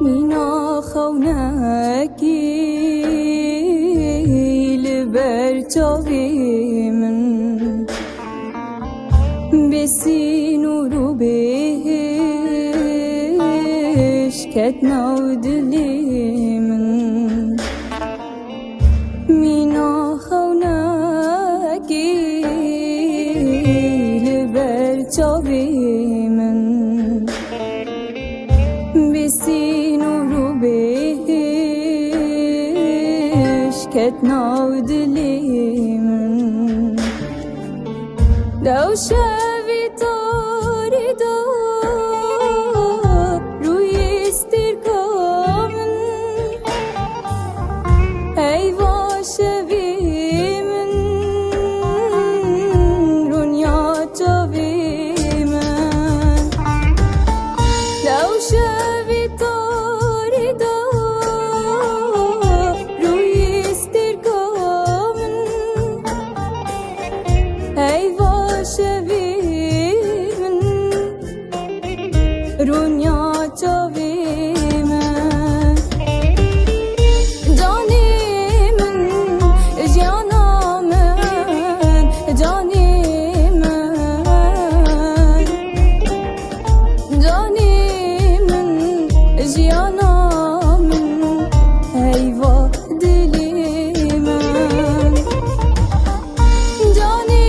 مینا خونکی لبر چاوی من بسی نورو بهش کت ناو دلی من مینا خونکی لبر چاوی من بسی نورو بهش کت ناو دلی من دو شوی تاری دا روی استرکامن ایوا شوی من رونیا چاوی من دو شوی تاری دا روی استرکامن ایوا شویمن رونیا چاویمن جانی من جانا من جانی من جانی من جانا من ایوا دلی من جانی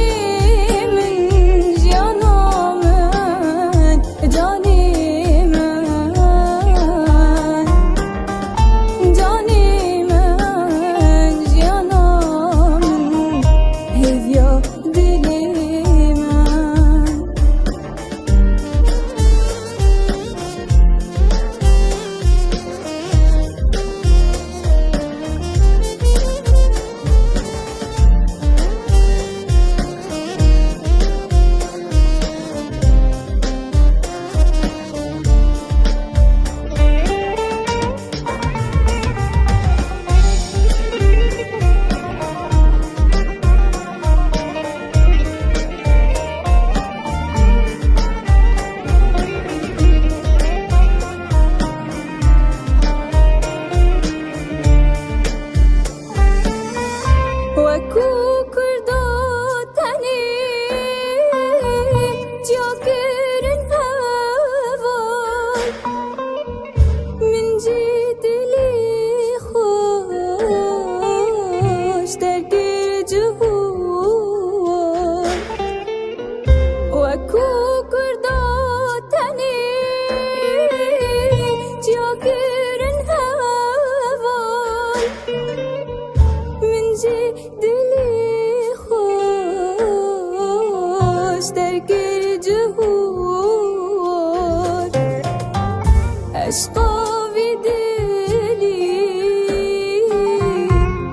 عشقا في دلي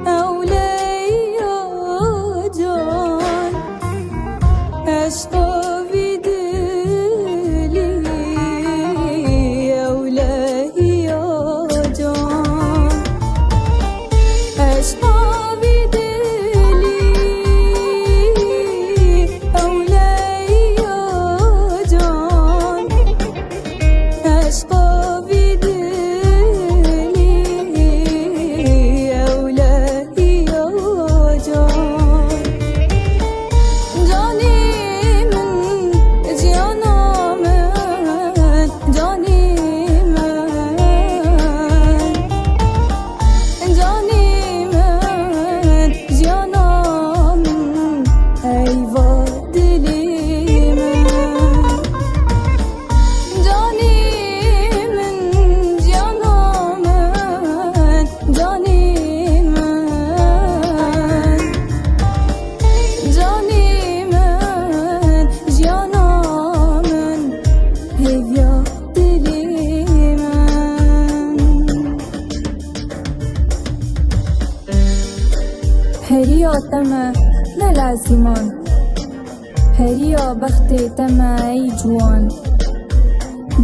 أولي يا جان عشقا في دلي أولي يا جان عشقا في دلي أولي يا جان عشقا هریا تما نلازمان هریا بختی تما ای جوان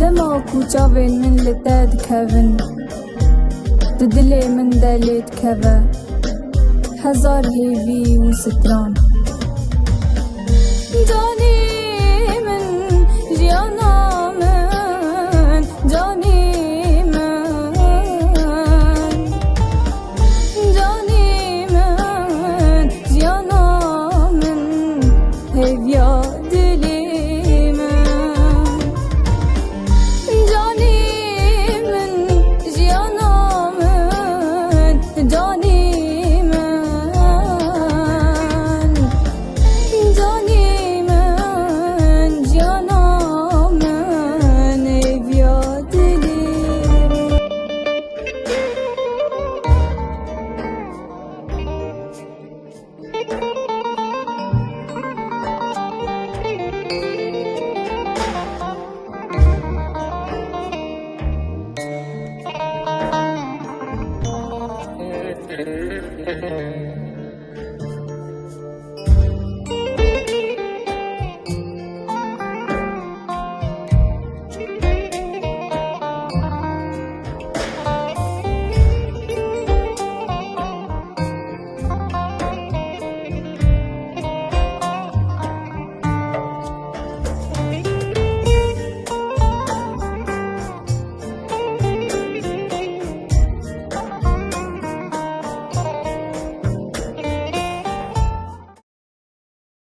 دما کوچاوین من لتاد کون ددلی من دلیت کوا هزار هیوی و ستران جانی من جانا من جانی من